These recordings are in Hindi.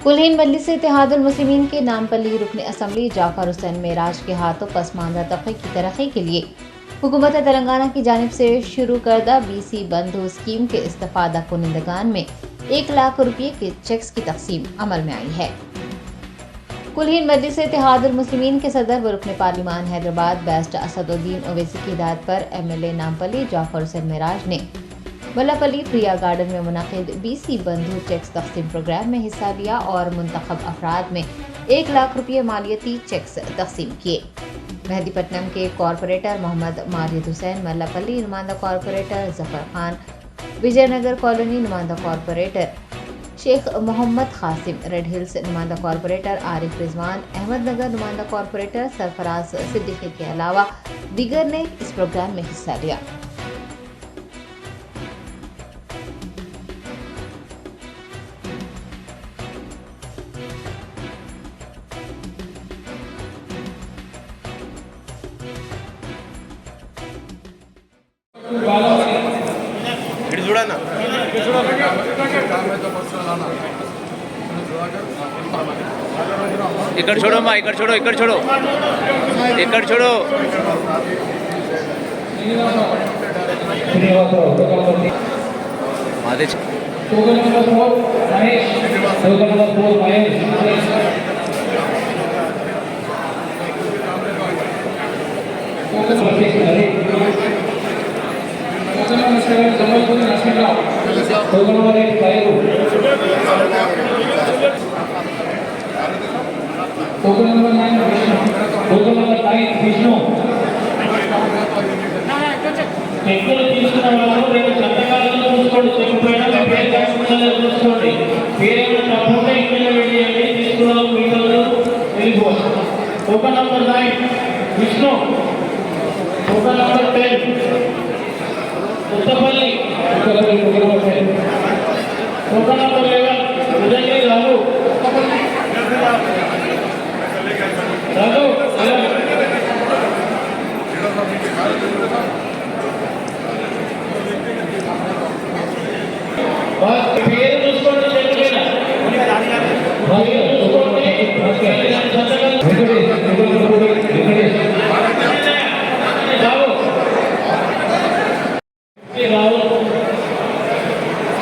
कुल-हिंद मजलिस इत्तेहादुल मुस्लिमीन के नामपल्ली रुकन असम्बली जाफर हुसैन मेराज के हाथों पसमानदा तबके की तरक्की के लिए हुकूमत तेलंगाना की जानिब से शुरू करदा BC बंधु स्कीम के इस्तेफादा कुनिंदगान में 1 लाख रुपये के चेक्स की तकसीम अमल में आई है। कुल-हिंद मजलिस इत्तेहादुल मुस्लिमीन के सदर व रुकन पार्लिमान हैदराबाद बैरिस्टर असदुद्दीन ओवैसी की हिदायत पर MLA नामपल्ली जाफर हुसैन मेराज ने मल्लापल्ली प्रिया गार्डन में मुनक़िद BC बंधु चेक्स तकसीम प्रोग्राम में हिस्सा लिया और मुंतखब अफराद में 1 लाख रुपये मालियती चेक्स तकसीम किए। मेहदीपट्टनम के कॉरपोरेटर मोहम्मद माजिद हुसैन, मल्लापल्ली नुमाइंदा कॉरपोरेटर जफर खान, विजयनगर कॉलोनी नुमाइंदा corporator Sheikh Mohammed Qasim, Red Hills नुमाइंदा कॉरपोरेटर आरिफ रिजवान, अहमदनगर नुमाइंदा कॉरपोरेटर सरफराज सिद्दीकी के अलावा दीगर ने इस प्रोग्राम में हिस्सा लिया। ఇక్కడ చూడమ్మా, ఇక్కడ చూడు, ఇక్కడ చూడు, ఇక్కడ చూడు. మాదే token number 9 token number 9 Vishnu చెక్కులు తీసుకున్న వాళ్ళు రేపు సంతకాలను చూసుకోండి. చెక్కు పైన పేరు రాసుకున్నది చూసుకోండి. పేరు తప్పకుండా ఇంట్లో వెళ్ళి తీసుకున్నాం. మీతో వెళ్ళిపోవాలి. Token number 9 Vishnu, token number 10 Uttapalli, token number 11 Udayagiri Ramu పేరు చూసుకోండి. Rao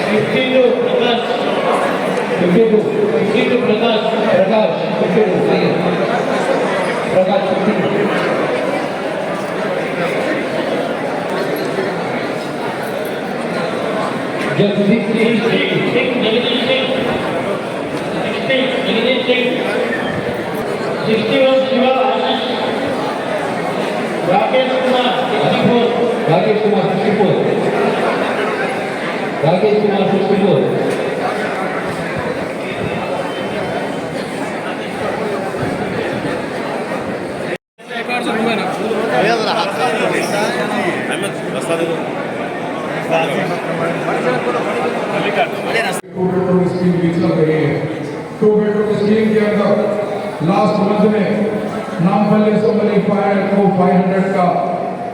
52 Prakash, 52 Prakash, Prakash 52 Prakash 52 Jagdish Singh, Jagdish Singh 61 Shiva Ashish, Rakesh Kumar 64, Rakesh Kumar 64 two bedroom scheme के अंदर लास्ट मंथ में नामपल्ली असेंबली फायर को 500 का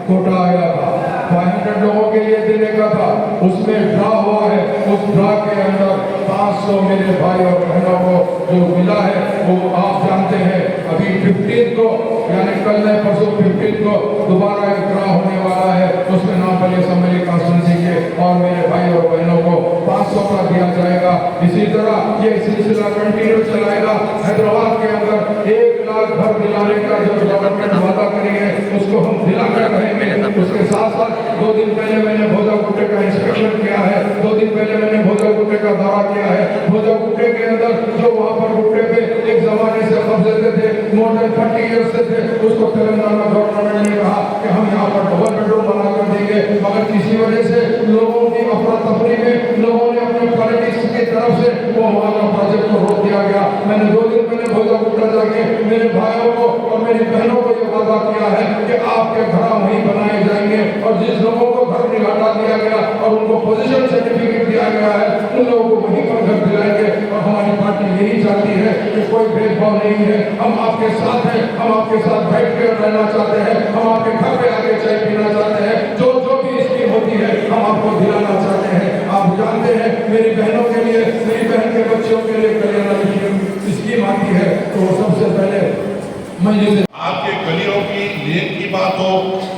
कोटा आया था, 500 लोगों के लिए देने का था। उसमें ड्रा हुआ है, उस ड्रा के अंदर 500 मेरे भाई और बहनों को जो मिला है वो आप जानते हैं। अभी 15 को यानी कल नहीं परसों 15 को दोबारा एक ड्रा होने वाला है। उसमें नामपल्ली असेंबली कॉन्स्टिट्यूंसी के और मेरे भाई और बहनों को 500 का दिया जाएगा। इसी तरह ये सिलसिला कंटिन्यू चलाएगा। हैदराबाद के अंदर 1 लाख घर दिलाने का जो गवर्नमेंट वादा करी है उसको हम दिलाकर रहेंगे। उसके साथ साथ 2 दिन पहले मैंने भोजा गुट्टे का इंस्पेक्शन किया है, 2 दिन पहले मैंने भोजा गुट्टे का दौरा किया है। भोजा गुट्टे के अंदर जो वहाँ पर गुट्टे पे एक जमाने से कब्जे थे, मोर देन 30 ईयर्स से थे, उसको तेलंगाना गवर्नमेंट ने कहा कि हम यहाँ पर डबल बेडरूम बना कर देंगे, मगर किसी वजह से लोगों की अफरा तफरी में लोगों ने अपने पॉलिटिक्स की तरफ से वो वहाँ का प्रोजेक्ट को रोक दिया गया। मैंने 2 दिन पहले भोजा गुट्टा जाके मेरे भाइयों को और मेरी बहनों को ये वादा किया है कि आपके घर वहीं बनाए जाएंगे, और जिस लोगों को घर निकाला दिया गया और उनको पोजीशन सर्टिफिकेट दिया गया है उन लोगों को वहीं पर घर दिलाएंगे। और हमारी पार्टी यही चाहती है कि कोई भेदभाव नहीं है, हम आपके साथ हैं, हम आपके साथ बैठ कर रहना चाहते हैं, हम आपके घर पे आके चाय पीना चाहते हैं, जो भी स्कीम होती है हम आपको दिलाना चाहते हैं। आप जानते हैं मेरी बहनों के लिए, मेरी बहन के बच्चों के लिए कल्याण तो सबसे पहले मैं जैसे आपके गलियों की लेन की बात हो,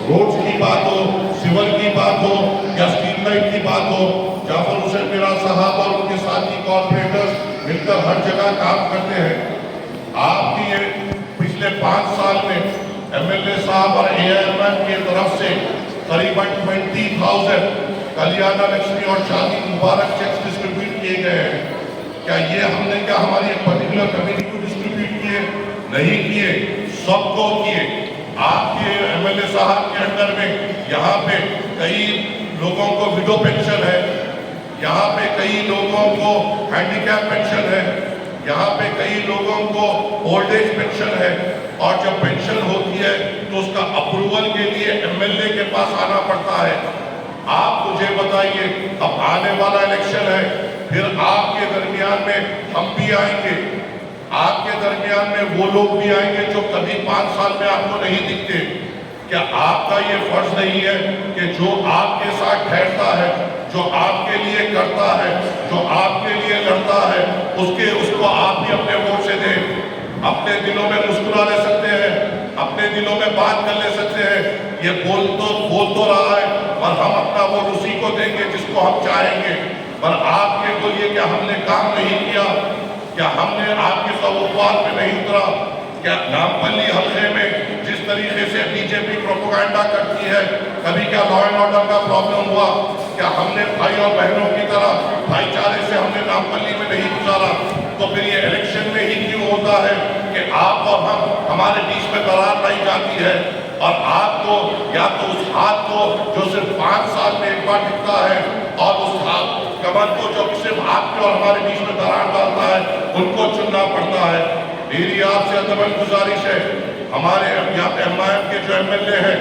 रोड्स की बात हो, सिवर की बात हो या स्ट्रीट लाइट की बात हो, जाफर हुसैन मिराज साहब और उनके साथी कॉर्पोरेटर्स मिलकर हर जगह काम करते हैं। आपकी ये पिछले 5 साल में एमएलए साहब और एआईएमएम की तरफ से करीबन 20,000 कल्याण लक्ष्मी और शादी मुबारक चेक्स डिस्ट्रीब्यूट किए गए हैं। क्या ये हमने क्या हमारी एक पर्टिकुलर कम्युनिटी को डिस्ट्रीब्यूट किए? नहीं किए, सबको किए। आपके एमएलए साहब के अंडर में यहाँ पे कई लोगों को विडो पेंशन है, यहाँ पे कई लोगों को हैंडीकैप पेंशन है, यहाँ पे कई लोगों को ओल्ड एज पेंशन है। और जब पेंशन होती है तो उसका अप्रूवल के लिए एमएलए के पास आना पड़ता है। आप मुझे बताइए, अब आने वाला इलेक्शन है, फिर आपके दरमियान में हम भी आएंगे, आपके दरमियान में वो लोग भी आएंगे जो कभी 5 साल में आपको नहीं दिखते। क्या आपका ये फर्ज नहीं है कि जो आपके साथ ठहरता है, जो आपके लिए करता है, जो आपके लिए लड़ता है, उसको आप भी अपने वोट से दें। अपने दिलों में मुस्कुरा ले सकते हैं, अपने दिलों में बात कर ले सकते हैं। ये बोल तो रहा है, और हम अपना वोट उसी को देंगे जिसको हम चाहेंगे। पर आप ये बोलिए क्या हमने काम नहीं किया? क्या हमने आपके सवाल पे नहीं उतरा? क्या नामपल्ली हल्के में जिस तरीके से बीजेपी प्रोपेगेंडा करती है, कभी क्या लॉ एंड ऑर्डर का प्रॉब्लम हुआ? क्या हमने भाई और बहनों की तरह भाईचारे से हमने नामपल्ली में नहीं गुजारा? तो फिर ये इलेक्शन में ही क्यों होता है कि आप और हम हमारे बीच में दरार लाई जाती है? और आपको या तो उस हाथ को जो सिर्फ 5 साल में एक बार दिखता है, और उस हाथ कमर को जो सिर्फ आपके और हमारे बीच में दरार डालता है, उनको चुनना पड़ता है। मेरी आपसे अदबन गुजारिश है, हमारे यहाँ पे एमआईएम के जो एमएलए हैं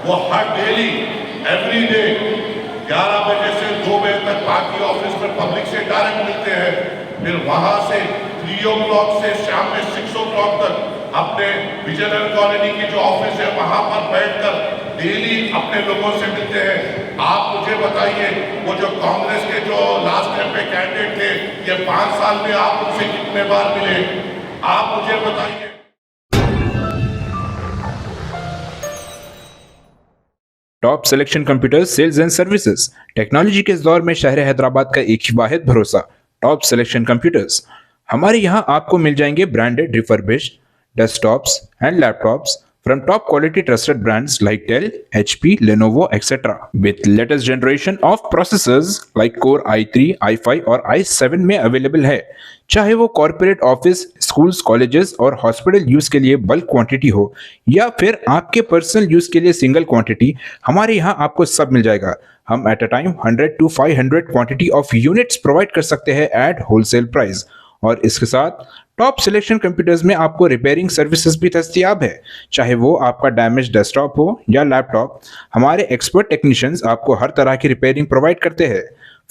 वो हर डेली एवरी डे 11 बजे से 2 बजे तक पार्टी ऑफिस में पब्लिक से डायरेक्ट मिलते हैं। फिर वहां से 3 o'clock से शाम में 6 o'clock तक अपने विजयनगर कॉलोनी की जो ऑफिस है वहां पर बैठकर डेली अपने लोगों से मिलते हैं। आप मुझे बताइए, वो जो कांग्रेस के जो लास्ट टाइम पे कैंडिडेट थे, ये 5 साल में आप उनसे कितने बार मिले? आप मुझे बताइए। Top Selection Computers sales and services technology के इस दौर में शहर हैदराबाद का एक ही वाहिद भरोसा टॉप सिलेक्शन कंप्यूटर्स। हमारे यहाँ आपको मिल जाएंगे branded refurbished desktops and laptops from top quality trusted brands like Dell, HP, Lenovo, etc. with latest generation of processors like Core i3, i5 और i7 में अवेलेबल है। चाहे वो कॉर्पोरेट ऑफिस, स्कूल्स, कॉलेजेस और हॉस्पिटल यूज के लिए बल्क क्वांटिटी हो या फिर आपके पर्सनल यूज के लिए सिंगल क्वांटिटी, हमारे यहाँ आपको सब मिल जाएगा। हम at a time 100 to 500 quantity of units provide कर सकते हैं एट होलसेल प्राइस। और इसके साथ टॉप सिलेक्शन कंप्यूटर्स में आपको रिपेयरिंग सर्विसेज भी दस्तियाब है। चाहे वो आपका डैमेज डेस्कटॉप हो या लैपटॉप, हमारे एक्सपर्ट टेक्नीशियंस आपको हर तरह की रिपेयरिंग प्रोवाइड करते हैं,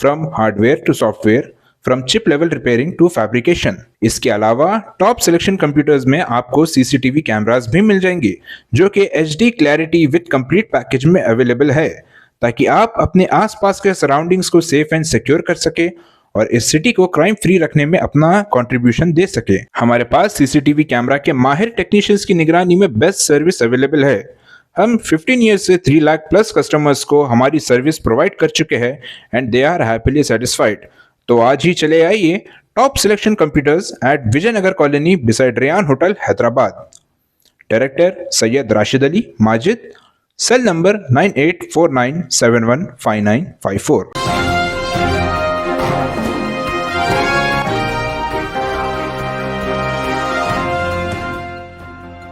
from hardware to software, from chip level repairing to fabrication. इसके अलावा टॉप सिलेक्शन कंप्यूटर्स में आपको सीसीटीवी कैमरास भी मिल जाएंगे जो कि HD clarity with complete package में अवेलेबल है, ताकि आप अपने आसपास के सराउंडिंग्स को सेफ एंड सिक्योर कर सके और इस सिटी को क्राइम फ्री रखने में अपना कंट्रीब्यूशन दे सके। हमारे पास सीसीटीवी कैमरा के माहिर टेक्नीशियंस की निगरानी में बेस्ट सर्विस अवेलेबल है। हम 15 ईयर्स से 3 लाख प्लस कस्टमर्स को हमारी सर्विस प्रोवाइड कर चुके हैं and they are happily satisfied. तो आज ही चले आइए Top Selection Computers at Vijayanagar Colony beside Rayan hotel Hyderabad. Director Syed Rashid Ali Majid, cell number 9849715954।